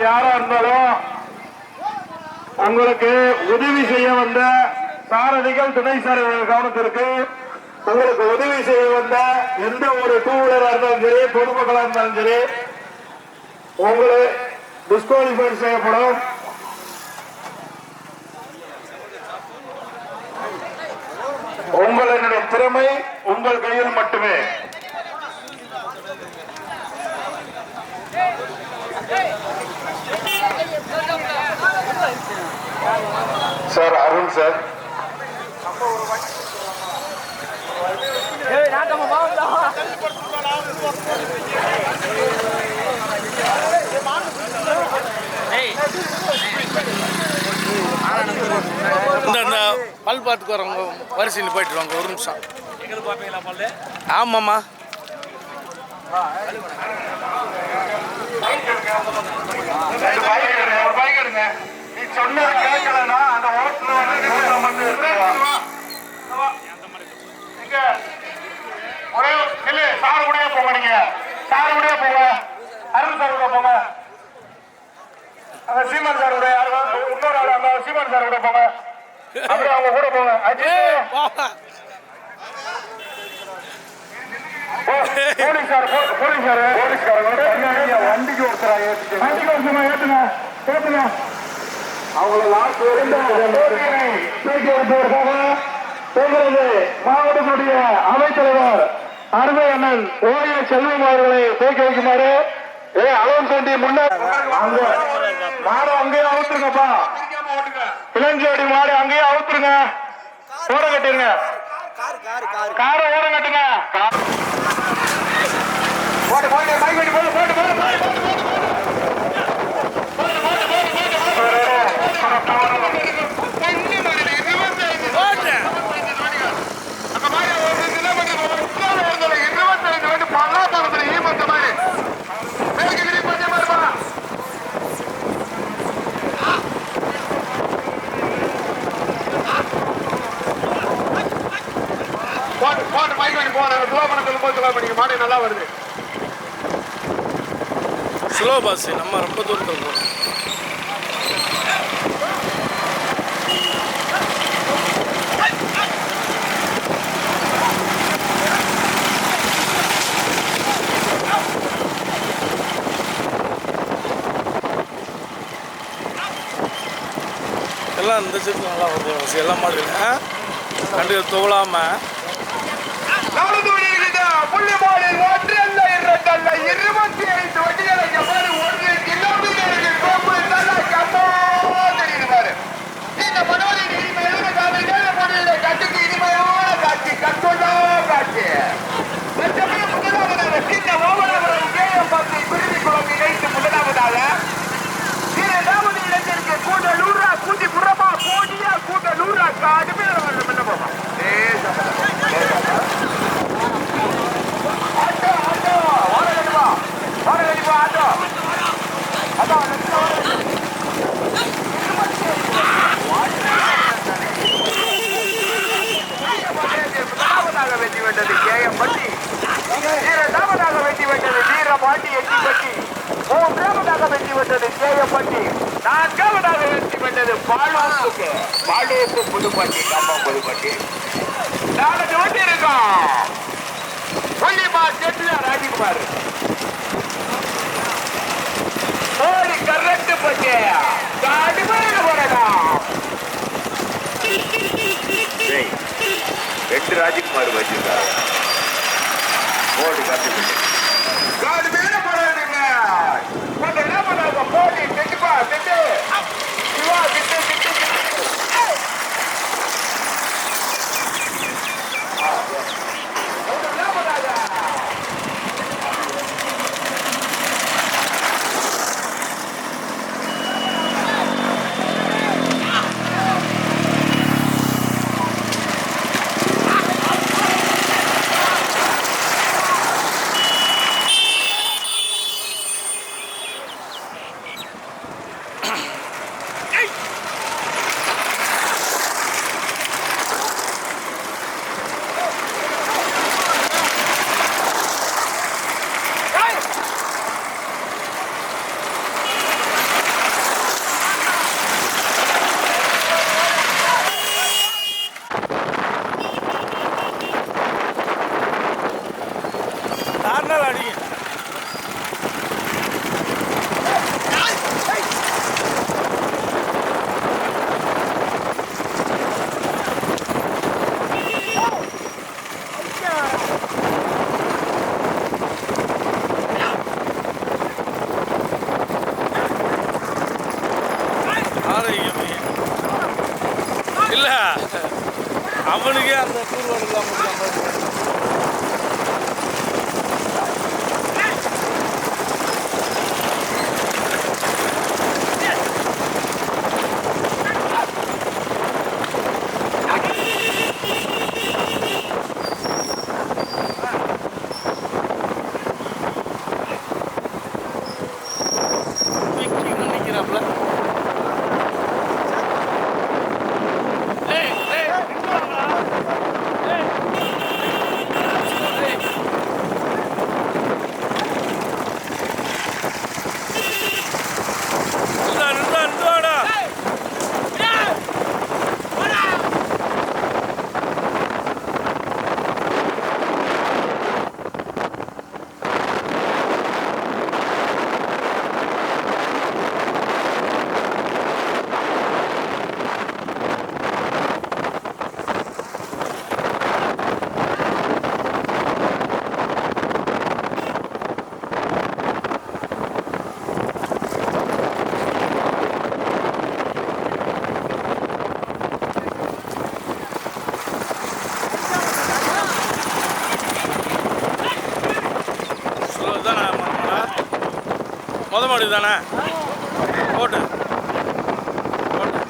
யாரா இருந்தாலும் உங்களுக்கு உதவி செய்ய வந்த சாரதிகள் துணை சாரதிகள் கவனத்திற்கு உங்களுக்கு உதவி செய்ய வந்த எந்த ஒரு டூ வீலரா இருந்தாலும் சரி பொதுமக்களா இருந்தாலும் சரி உங்களை டிஸ்குவாலிஃபை செய்யப்படும். உங்களுடைய திறமை உங்கள் கையில் மட்டுமே. சார் அருண் சார் இந்த பல் பார்த்துக்கு வரவங்க வரிசையில் போயிட்டு வாங்க ஒரு நிமிஷம். ஆமாம்மா நீ சொன்னது கேட்கலன்னா அந்த ஓரத்துல வந்து ஒரே இல்ல சார் கூட போங்க. நீங்க சார் கூட போங்க. அருண் சார் கூட போங்க. சீமன் சார் கூட இன்னொரு ஆள் அந்த சீமன் சார் கூட போங்க. அப்படியே அவங்க கூட போங்க. வண்டிக்கு ஒருத்தரா ஏத்துங்க மாவட்டத்துடைய அவைத்தலைவர் அருமை அண்ணன் ஓய செல்வம் அவர்களை தூக்கி வைக்குமாறு அலவன் சொல்லி முன்னாடி மாடு அங்கேயே அவுத்துருங்கப்பா. இளஞ்சோடி மாடு அங்கேயே அவுத்துருங்க. ஓரம் கட்டிருங்க. காரை ஓரம் கட்டுங்க. போட்டு போட்டு போட்டு போட்டு போட்டு மாடு நல்லா வருது. ஸ்லோ பஸ் நம்ம ரொம்ப தூரத்தில் போகிறோம். எல்லாம் இந்த சைடு நல்லா வருது. எல்லாம் மாடு கண்டு தோலாமல் புள்ளி மாடு ஒன்று அல்ல 2 அல்ல 25 வண்டிகளை எவ்வாறு 1 கிலோமீட்டருக்கு தெரியுது. இந்த மனோரின் இனிமையான காலையில கட்டுக்கு இனிமையான காட்சி கண்கொள்ளா காட்சி. முதலாவதாக சின்ன ஓவரவரம் கேஎம்பி பிரிவி குளம் இணைத்து முதலாவதாக 2வது இடத்திற்கு கூட்டலூரா கூட்டி புறமா போடியா கூட்டலூரா கடுமையான போமா வெற்றி பெற்றது கேஎம்பட்டி. 2வது வெற்றி பெற்றது வீரபாண்டி எட்டிப்பட்டி. 3வது வெற்றி பெற்றது கேஎம்பட்டி. 4வது வெற்றி பெற்றது பாலூப்பு புதுப்பட்டி கம்பம் புதுப்பட்டி. 4 வண்டி இருக்கும். புள்ளிமா செட்டியார் ராஜகுமார் ஓடி கரெக்ட் பட்டி கடுமையான போராட்டம். 2 ராஜகுமார் வச்சிருக்காரு. ஓடி கரெக்ட் கடுமையான போராட்டங்க. போடி திட்டுப்பா திட்டு சிவா திட்டு திட்டு இல்லை அவனுக்கே அந்த கூறுவாடு இல்லாமல் நிற்கிறாப்புல. மொதல் மாடு தானே போட்டு போட்டு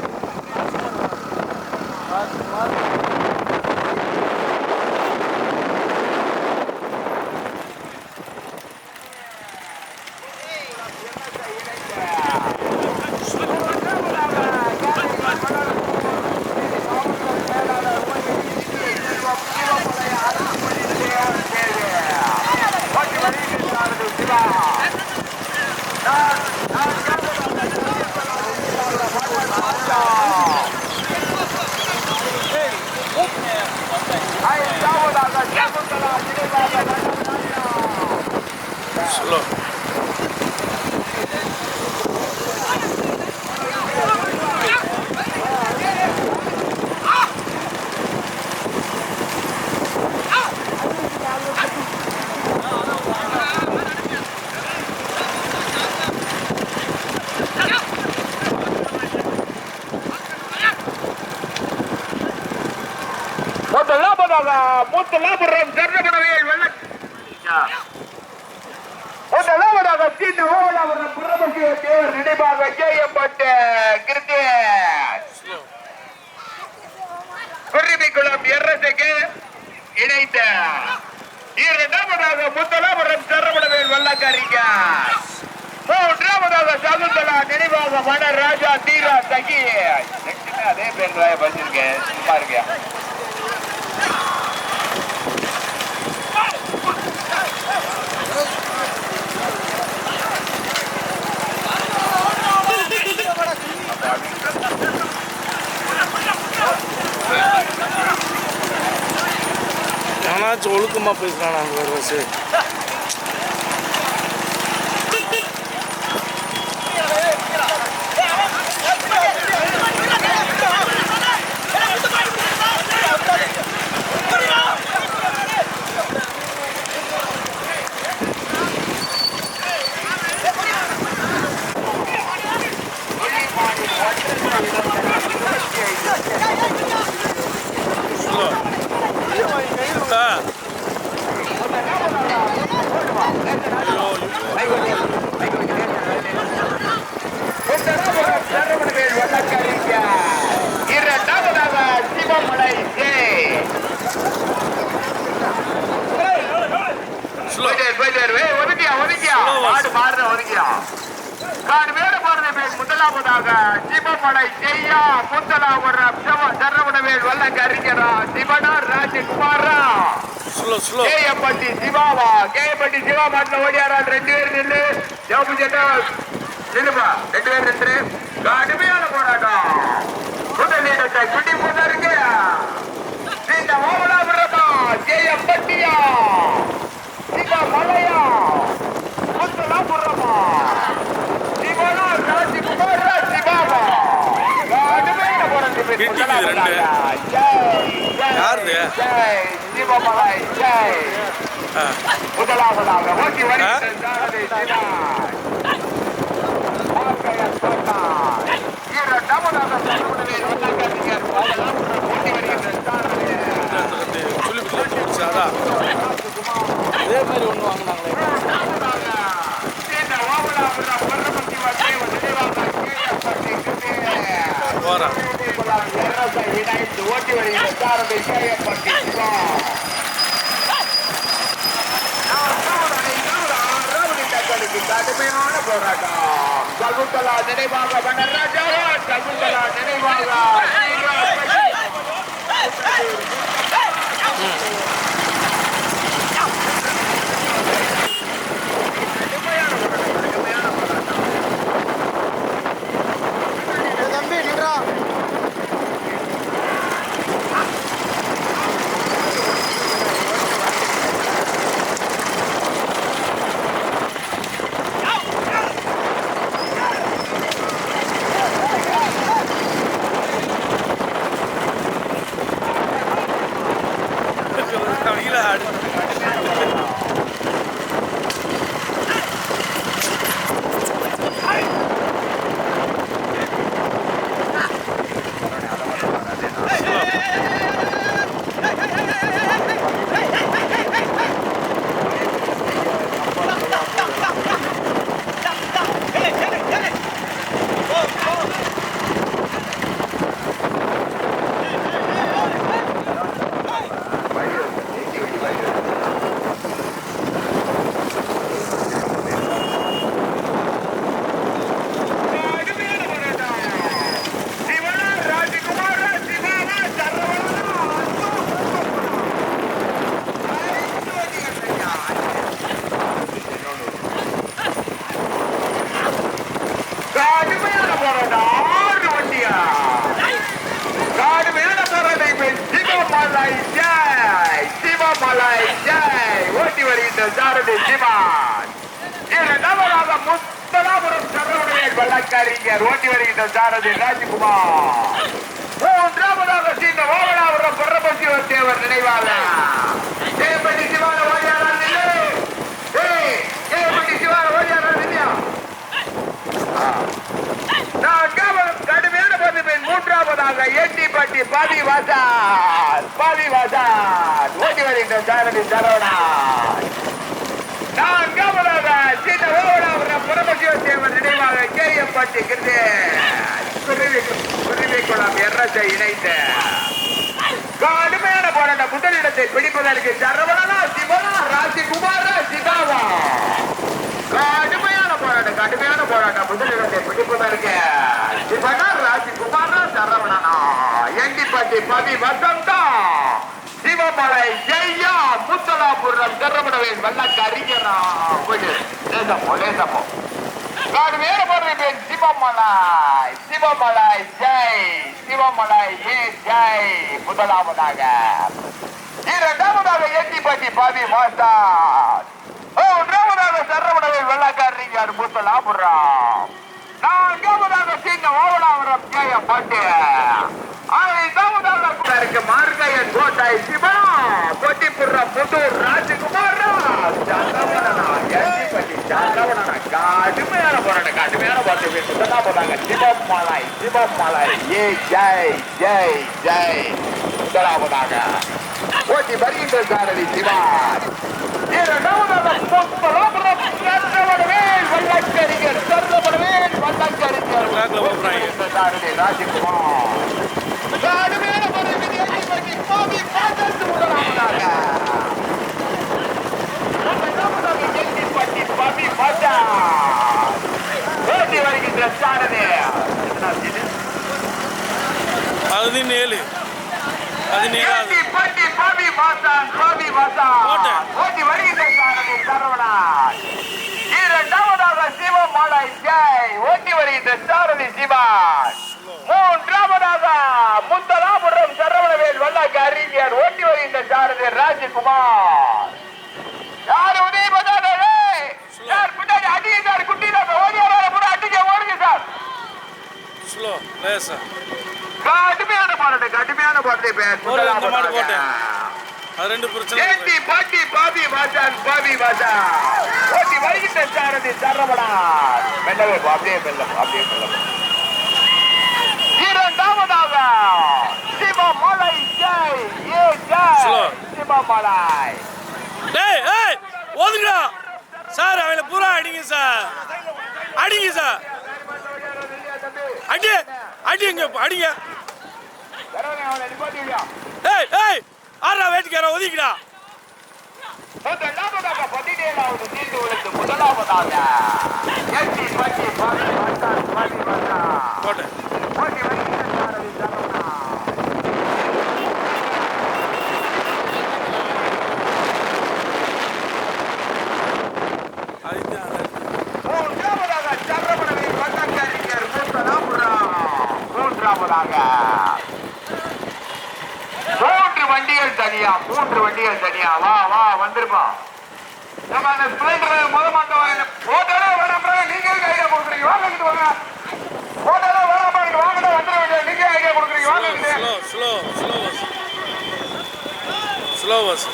ஸ்லோ முத்தலாபுரம் சரணபடவேல் முதலாவதாக தீண்டு ஓலாபுரம் பிரபுகிய தேவர் நினைவாக செய்யப்பட்ட குருவிக்குளம் எர்ரசுக்கு இணைந்த இரண்டாவதாக முத்தலாபுரம் சரணபடவேல் வல்லக்காரிங்க மூன்றாவதாக சகுந்தலா நினைவாக மன ராஜா தீரா சகி அதே பேர் வச்சிருக்கேன் பாருங்க. எவனாச்சும் ஒழுக்கமாக பேசுகிறான் அங்கே ஒரு வசதி முதலாவதாக சிவமலை ஜெய்யா முத்தலாபுரம் சரவணவேல் வல்லக்கறிஞரா சிவனார் ராஜகுமாரா கேயப்பட்டி சிவாவா கேயப்பட்டி சிவா மாட்டில் ஓடியாரா 2 பேர் நின்று ஜவுப்பு சட்டா நில்லுப்பா 2 பேர் நின்று கடுமையான போராட்டம் முதலீடத்தை குட்டி போட்டா இருக்கு இந்த ஓமலாபுரமா கேயப்பட்டியா சிவா மலையா முத்தலாபுரமா சிவனார் ராஜகுமாரா சிவாவா கடுமையான போராட்டம் யாரு சிவமலை ஜெய் முதலாவதாக ஓட்டி வருகிறார் இரண்டாவதாக வரேன். இணைந்து ஓட்டி வருகிற சாரதி கேஎம்பட்டி சிவா. கடுமையான போராட்டம். சகுந்தலா நினைவாக வனராஜா, சகுந்தலா நினைவாக தம்பி நின்றா கீழே ஆடு. ஓட்டி வருகின்ற சாரதி சிவான். இரண்டாவதாக முத்தலாபுரம் சரவணைய வழக்கறிஞர் ஓட்டி வருகின்ற சாரதி ராஜ்குமார். மூன்றாவதாக சீன ஓவலாபுரம் பரமசிவ தேவர் நினைவாக தேவபடி சிவான ஓடியாரா தேவபடி சிவான ஓடியாரா இல்லையா? கடுமையான பதிப்பின் மூன்றாவதாக எட்டிப்பட்டி பதிவாசார் ஓட்டி வருகின்ற சாரதி சரவணா. நான்காவதாக சின்ன ஓவலாபுரம் பரமசிவ தேவர் நினைவாக கேஎம்பட்டி குருவிக்குளம் எர்ரத்தை இணைந்த கடுமையான போராட்டம். முதலிடத்தை பிடிப்பதற்கு சரவணா சிவனா ராஜ்குமாரா சிவாவா. கடுமையான போராட்டம். முதலிடத்தை பிடிப்பதற்கு சிவனா ராஜ்குமாரா சரவணனா. எண்டிப்பட்டி பதி வசந்தா சிவமலை ஜெய்யா முத்தலாபுரம் கரமடவேன் வல்லக்கறிஞரா. லேசப்போ கடுமையான போராட்டம். சிவமலை ஜெய் முதலாவதாக. இரண்டாவதாக எட்டிப்பட்டி பதி மாஸ்டர். மூன்றாவதாக சரவணவேல் வெள்ளக்காரர் முத்தலாபுரம். நான்காவதாக சின்ன ஓவலாபுரம் கேஎம்பட்டி. ஐந்தாவதாக மார்கையன் கோட்டை சிவா கொட்டிப்புறம் புதூர் ராஜ்குமார் கடுமையான போராட்டம். முதலாவதாக சிவமலை ஏ ஜெய் முதலாவதாக ஓட்டி வருகின்ற சாரதி சிவான். இரண்டாவதாக முத்தலாபுரம் சரவணவேல் வல்லக்கறிஞர் சாரதி ராஜ்குமார். கடுமையான ஓட்டி வருகின்ற சாரதி 17 ஓட்டி வருகின்ற சாரதி சரவணா. இரண்டாவதாக சிவமலை ஜெய் ஓட்டி வருகின்ற சாரதி சிவான். மூன்றாவதாக முத்தலாபுரம் சரவணவேல் வல்லக்கறிஞர் ஓட்டி வருகின்ற சாரதி ராஜ்குமார். யாரு உதவி பண்ணாரு? யார் பின்னாடி அடிங்க சார்? குட்டிதான் ஓடியார அடிக்க ஓடுங்க சார். ஸ்லோ லேசா. கடுமையான போராட்டம். அது ரெண்டு பிரச்சனை. பாபி வாசான் ஓட்டி வருகின்ற சாரதி சரவணா. அப்படியே இரண்டாவதாக சிவமலை ஜெய் சிவமலை. ஓதுங்கடா சார். அவங்கள பூரா அடிங்க சார். அடி அடிங்க அடிங்க. சரவணன் அவனை நிப்பாட்டியா ஏய் ஏய் ஆறா வேட்டுக்கார ஒதுக்கிடா. முதலாவதாக 17வது தீர்ந்து விழுந்து முதலாவதாக எட்டி பட்டி பாதி வந்தான் பாதி வந்தான் போட்டு பாதி வந்து சாரதி சரவணா அதுதான் மூன்றாவதாக சரவணனை வந்தங்கரிஞர் மூன்றாவதாக 3 வண்டிகள் தனியா வா வா வந்திருப்பா நம்ம அந்த ஸ்பிளைண்டர் முத மாட்டோம் போட்டாலே வேணாம் நீங்க ஐடியா கொடுக்குறீங்க வாங்கிட்டு வாங்க போட்டாலே வேணாம் வாங்கிட்டு வந்துட வேண்டிய நீங்க ஐடியா கொடுக்குறீங்க வாங்கிட்டு ஸ்லோ பஸ்.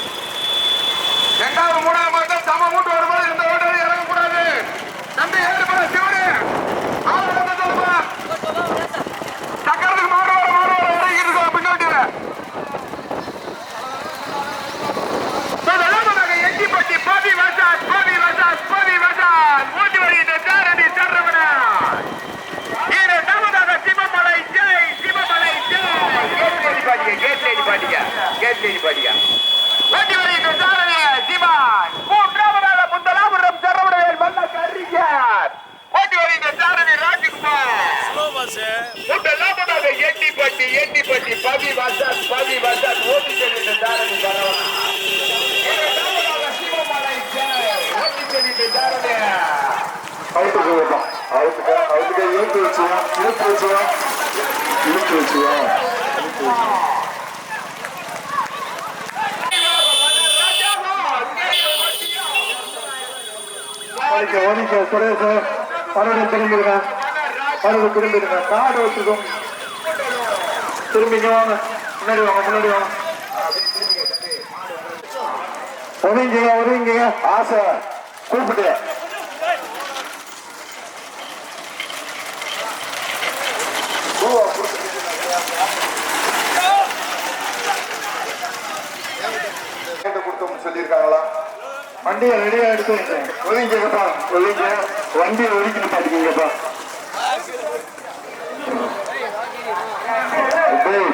ரெண்டாவது மூணாவது மட்டும் சம மூட்டு வரும்போது இந்த ஓட்டரை இறங்கக்கூடாது தம்பி ஏழு பேர் சிவனு ஆளு வந்து சொல்லுப்பா சக்கரத்துக்கு மாடு வர இறங்கிட்டு இருக்கோம் பின்னோட்டியில எட்டிப்பட்டி பாதி வசாத் மூட்டி வருகின்ற சாரதி சரவணா இரண்டாவதாக சிவமலை ஜெய் கேட்லேடி பாடியா ஓட்டி வருகின்ற சாரதி சிவான் மூன்றாவதாக முந்தலாபுரம் சரவணவேல் வந்த கரிஞர் ஓட்டி வருகின்ற சாரதி ராஜ்குமார் ஸ்லோ பஸ். முதலாவதாக எட்டிப்பட்டி பாதி வசாத் ஓட்டி செல்கின்ற சாரதி சரவணா சுரேஷ் திரும்பிடுங்க காடு வச்சுக்கும் திரும்பிங்க வாங்க முன்னாடி வாங்க ஒதுங்க ஆசை கூப்பிட்டு சொல்லியிருக்காங்களா வண்டியை ரெடியா எடுத்து ஒதுங்கப்பா வண்டியை ஒதுக்கிட்டு பாத்தீங்கப்பா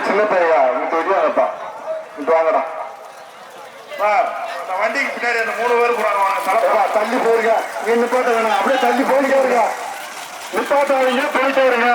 சின்ன பையா இங்க வருவாங்கப்பா இங்க வாங்கடா வண்டிக்கு பின்னாடி அந்த 3 பேர் போறாங்க தள்ளி போயிருங்க நீ நிப்பாட்ட வேணாம் அப்படியே தள்ளி போயிட்டே இருங்க நிப்பாட்ட போயிட்டே இருங்க